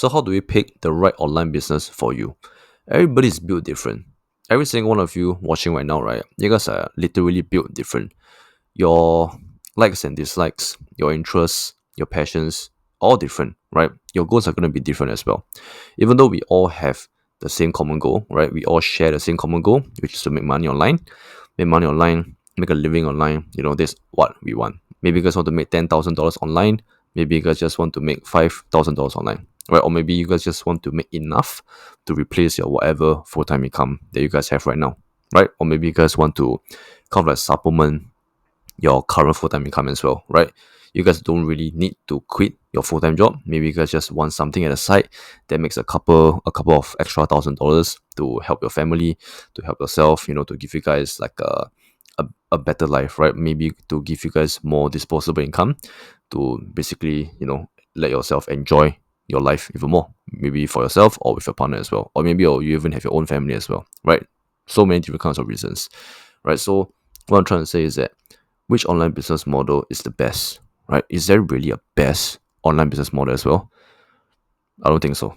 So how do we pick the right online business for you? Everybody's built different. Every single one of you watching right now, right? You guys are literally built different. Your likes and dislikes, your interests, your passions, all different, right? Your goals are going to be different as well. Even though we all have the same common goal, right? We all share the same common goal, which is to make money online, make a living online. This what we want. Maybe you guys want to make $10,000 online. Maybe you guys just want to make $5,000 online, right? Or maybe you guys just want to make enough to replace your whatever full-time income that you guys have right now, right? Or maybe you guys want to kind of like supplement your current full-time income as well, right? You guys don't really need to quit your full-time job. Maybe you guys just want something at the side that makes a couple of extra $1,000 to help your family, to help yourself, to give you guys like a better life, right? Maybe to give you guys more disposable income to basically, let yourself enjoy your life even more. Maybe for yourself or with your partner as well. Or maybe you even have your own family as well, right? So many different kinds of reasons, right? So what I'm trying to say is that which online business model is the best, right? Is there really a best online business model as well? I don't think so.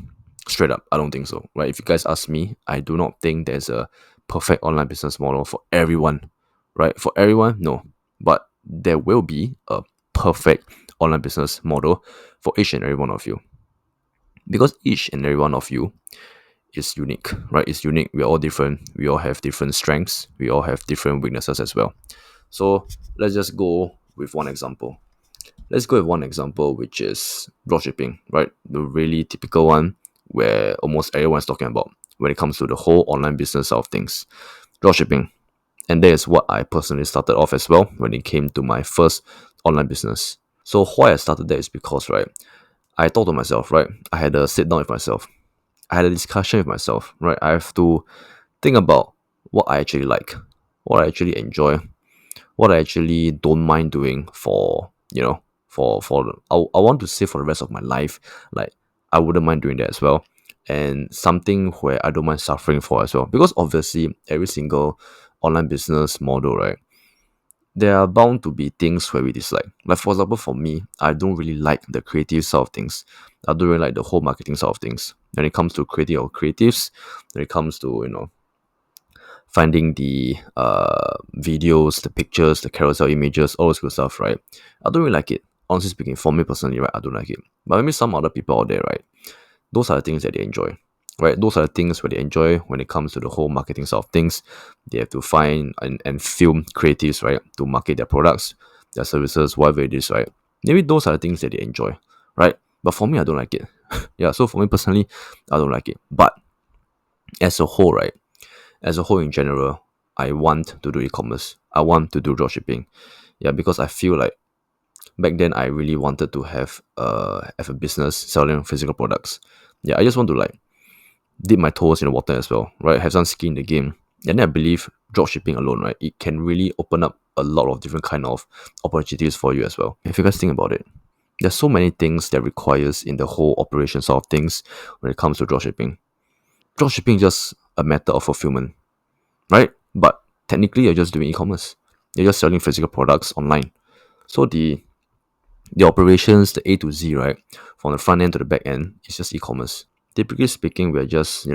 Straight up, I don't think so, right? If you guys ask me, I do not think there's a perfect online business model for everyone, right? For everyone, no. But there will be a perfect online business model for each and every one of you. Because each and every one of you is unique, right? It's unique. We're all different. We all have different strengths. We all have different weaknesses as well. So let's just go with one example. Let's go with one example, which is dropshipping, right? The really typical one where almost everyone's talking about when it comes to the whole online business of things. Dropshipping. And that is what I personally started off as well when it came to my first online business. So why I started that is because, right, I thought to myself, right, I had a sit down with myself. I had a discussion with myself, right? I have to think about what I actually like, what I actually enjoy, what I actually don't mind doing for I want to say for the rest of my life, like I wouldn't mind doing that as well, and something where I don't mind suffering for as well, because obviously every single online business model, right, there are bound to be things where we dislike. Like for example, for me, I don't really like the creative side of things. I don't really like the whole marketing side of things. When it comes to creating our creatives, when it comes to finding the videos, the pictures, the carousel images, all this good stuff, right? I don't really like it. Honestly speaking, for me personally, right, I don't like it. But maybe some other people out there, right, those are the things that they enjoy, right? Those are the things where they enjoy when it comes to the whole marketing side of things. They have to find and film creatives, right, to market their products, their services, whatever it is, right? Maybe those are the things that they enjoy, right? But for me, I don't like it. Yeah, so for me personally, I don't like it. But as a whole, right, as a whole in general, I want to do e-commerce. I want to do dropshipping. Yeah, because I feel like back then I really wanted to have a business selling physical products. Yeah, I just want to like dip my toes in the water as well, right? Have some skin in the game. And then I believe dropshipping alone, right, it can really open up a lot of different kind of opportunities for you as well. If you guys think about it, there's so many things that requires in the whole operations of things when it comes to dropshipping. Dropshipping is just a matter of fulfillment, right? But technically, you're just doing e-commerce. You're just selling physical products online. So the operations, the A to Z, right, from the front end to the back end, is just e-commerce. Typically speaking, we're just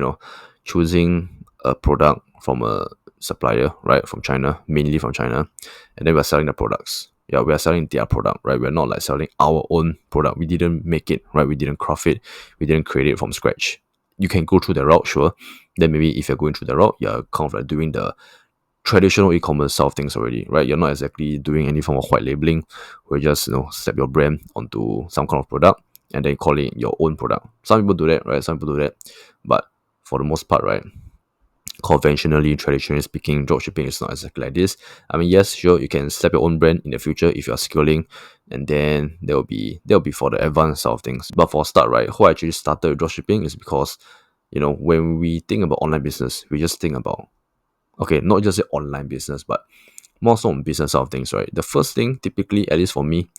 choosing a product from a supplier, right, from China, mainly from China, and then we're selling the products. Yeah, we are selling their product, right? We're not like selling our own product. We didn't make it, right? We didn't craft it. We didn't create it from scratch. You can go through the route, sure. Then maybe if you're going through the route, you're kind of like doing the traditional e-commerce side of things already, right? You're not exactly doing any form of white labeling where you just slap your brand onto some kind of product and then call it your own product. Some people do that, right? Some people do that, but for the most part, right, conventionally, traditionally speaking, dropshipping is not exactly like this. I mean, yes, sure, you can slap your own brand in the future if you're scaling, and then there'll be for the advanced side of things. But for a start, right, who actually started with dropshipping is because when we think about online business, we just think about, okay, not just the online business, but more so on business side of things, right? The first thing, typically, at least for me,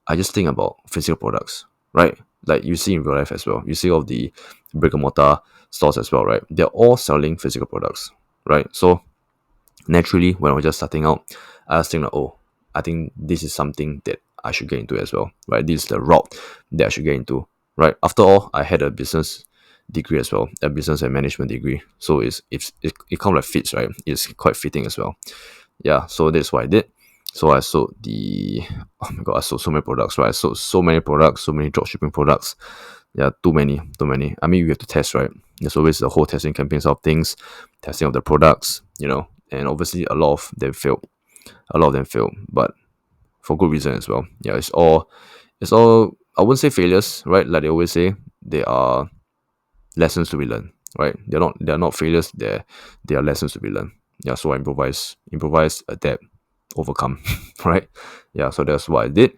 I just think about physical products, right? Like you see in real life as well. You see all of the brick and mortar stores as well, right? They're all selling physical products, right? So naturally, when I was just starting out, I was thinking, like, oh, I think this is something that I should get into as well, right? This is the route that I should get into, right? After all, I had a business degree as well, a business and management degree. So it kind of like fits, right? It's quite fitting as well. Yeah, so that's what I did. So I sold the oh my god, I sold so many products, right? I sold so many products, so many dropshipping products. Yeah, too many, too many. I mean, we have to test, right? There's always the whole testing campaigns of things, testing of the products, and obviously a lot of them failed. A lot of them failed, but for good reason as well. Yeah, it's all. I wouldn't say failures, right? Like they always say, they are lessons to be learned, right? They're not failures. They are lessons to be learned. Yeah, so I improvise, adapt, overcome, right? Yeah, so that's what I did,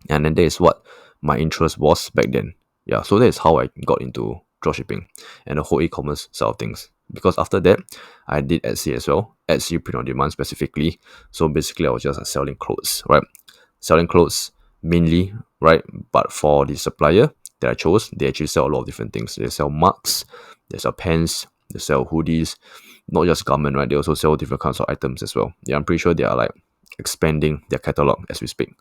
and then that is what my interest was back then. Yeah, so that is how I got into dropshipping and the whole e-commerce side of things. Because after that, I did Etsy as well, Etsy print on demand specifically. So basically, I was just selling clothes, right? Selling clothes mainly, right? But for the supplier that I chose, they actually sell a lot of different things. They sell mugs, they sell pants, they sell hoodies, not just garment, right? They also sell different kinds of items as well. Yeah, I'm pretty sure they are like expanding their catalog as we speak.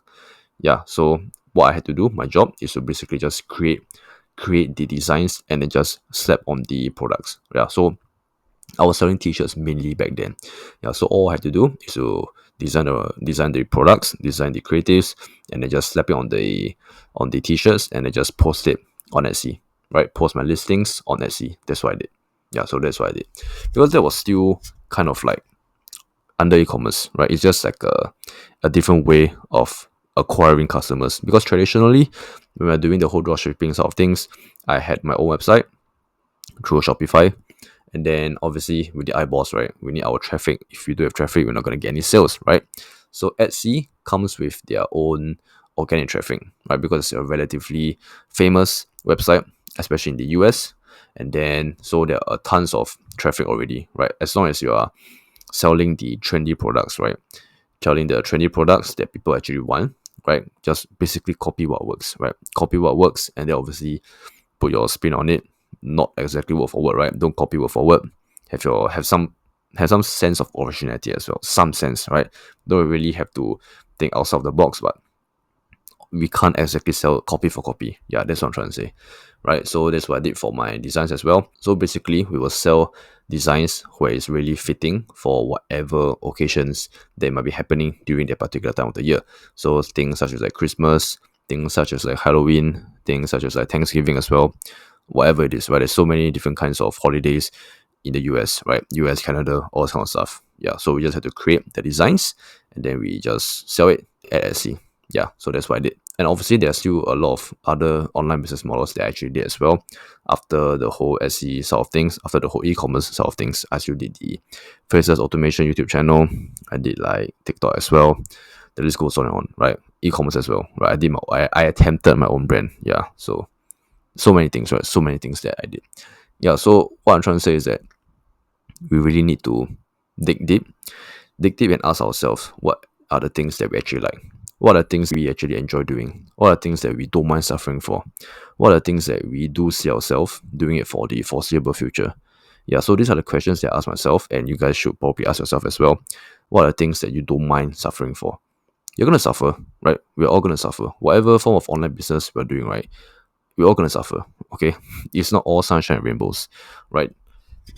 Yeah, so what I had to do, my job is to basically just create the designs and then just slap on the products. Yeah, so I was selling t-shirts mainly back then. Yeah, so all I had to do is to design the products, design the creatives, and then just slap it on the t-shirts and then just post it on Etsy. Right? Post my listings on Etsy. That's what I did. Yeah, so that's what I did. Because that was still kind of like under e-commerce, right? It's just like a different way of acquiring customers. Because traditionally, when we're doing the whole dropshipping sort of things, I had my own website through Shopify. And then obviously with the eyeballs, right? We need our traffic. If we don't have traffic, we're not gonna get any sales, right? So Etsy comes with their own organic traffic, right? Because it's a relatively famous website, especially in the US. And then so there are tons of traffic already, right? As long as you are selling the trendy products, right? Selling the trendy products that people actually want, right? Just basically copy what works, right? Copy what works, and then obviously put your spin on it. Not exactly word for word, right? Don't copy word for word. Have some sense of originality as well. Some sense, right? Don't really have to think outside of the box, but we can't exactly sell copy for copy. Yeah, that's what I'm trying to say. Right. So that's what I did for my designs as well. So basically we will sell designs where it's really fitting for whatever occasions that might be happening during that particular time of the year. So things such as like Christmas, things such as like Halloween, things such as like Thanksgiving as well. Whatever it is, right? There's so many different kinds of holidays in the US, right? US, Canada, all this kind of stuff. Yeah. So we just have to create the designs and then we just sell it at Etsy. Yeah, so that's what I did. And obviously, there's still a lot of other online business models that I actually did as well. After the whole Etsy sort of things, after the whole e-commerce sort of things, I still did the faceless automation YouTube channel. I did like TikTok as well. The list goes on and on, right? E-commerce as well, right? I attempted my own brand. Yeah, so many things, right? So many things that I did. Yeah, so what I'm trying to say is that we really need to dig deep, and ask ourselves what are the things that we actually like. What are things we actually enjoy doing? What are things that we don't mind suffering for? What are things that we do see ourselves doing it for the foreseeable future? Yeah, so these are the questions that I ask myself, and you guys should probably ask yourself as well. What are things that you don't mind suffering for? You're gonna suffer, right? We're all gonna suffer. Whatever form of online business we're doing, right? We're all gonna suffer. Okay, it's not all sunshine and rainbows, right?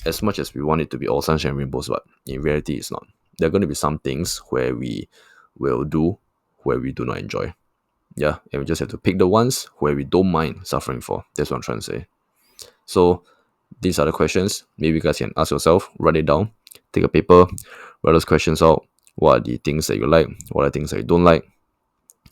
As much as we want it to be all sunshine and rainbows, but in reality, it's not. There are going to be some things where we will do where we do not enjoy. Yeah, and we just have to pick the ones where we don't mind suffering for. That's what I'm trying to say. So these are the questions. Maybe you guys can ask yourself, write it down, take a paper, write those questions out. What are the things that you like? What are the things that you don't like?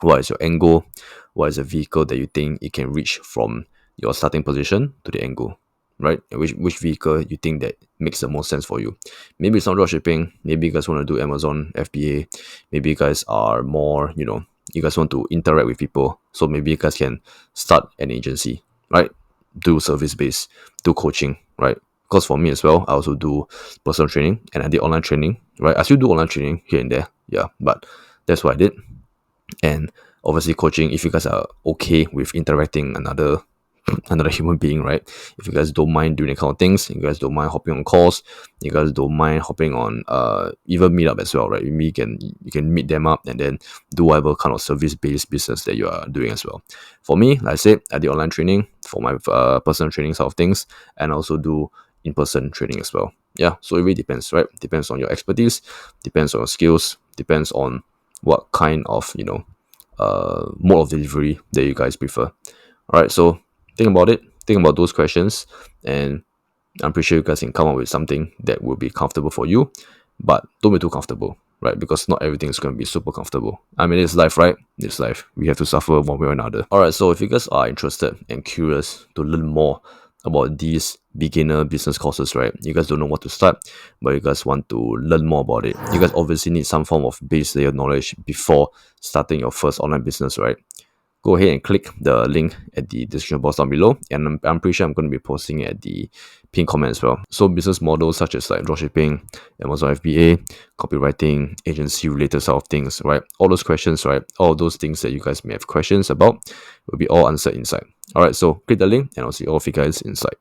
What is your end goal? What is a vehicle that you think it can reach from your starting position to the end goal? Right? And which vehicle you think that makes the most sense for you? Maybe it's not dropshipping. Maybe you guys want to do Amazon FBA. Maybe you guys are more, you guys want to interact with people. So maybe you guys can start an agency, right? Do service based, do coaching, right? Because for me as well, I also do personal training and I did online training, right? I still do online training here and there, yeah. But that's what I did. And obviously coaching, if you guys are okay with interacting another another human being, right? If you guys don't mind doing that kind of things, you guys don't mind hopping on calls, you guys don't mind hopping on even meet up as well, right? You can meet them up and then do whatever kind of service based business that you are doing as well. For me, like I said, I did online training for my personal training side of things, and I also do in person training as well. Yeah, so it really depends, right? Depends on your expertise, depends on your skills, depends on what kind of mode of delivery that you guys prefer. All right, so think about it, think about those questions, and I'm pretty sure you guys can come up with something that will be comfortable for you, but don't be too comfortable, right? Because not everything is going to be super comfortable. I mean, it's life, right? It's life. We have to suffer one way or another. All right, so if you guys are interested and curious to learn more about these beginner business courses, right? You guys don't know what to start, but you guys want to learn more about it. You guys obviously need some form of base layer knowledge before starting your first online business, right? Go ahead and click the link at the description box down below, and I'm pretty sure I'm going to be posting it at the pinned comment as well. So business models such as like dropshipping, Amazon FBA, copywriting, agency related sort of things, right? All those questions, right? All those things that you guys may have questions about will be all answered inside. All right, so click the link and I'll see all of you guys inside.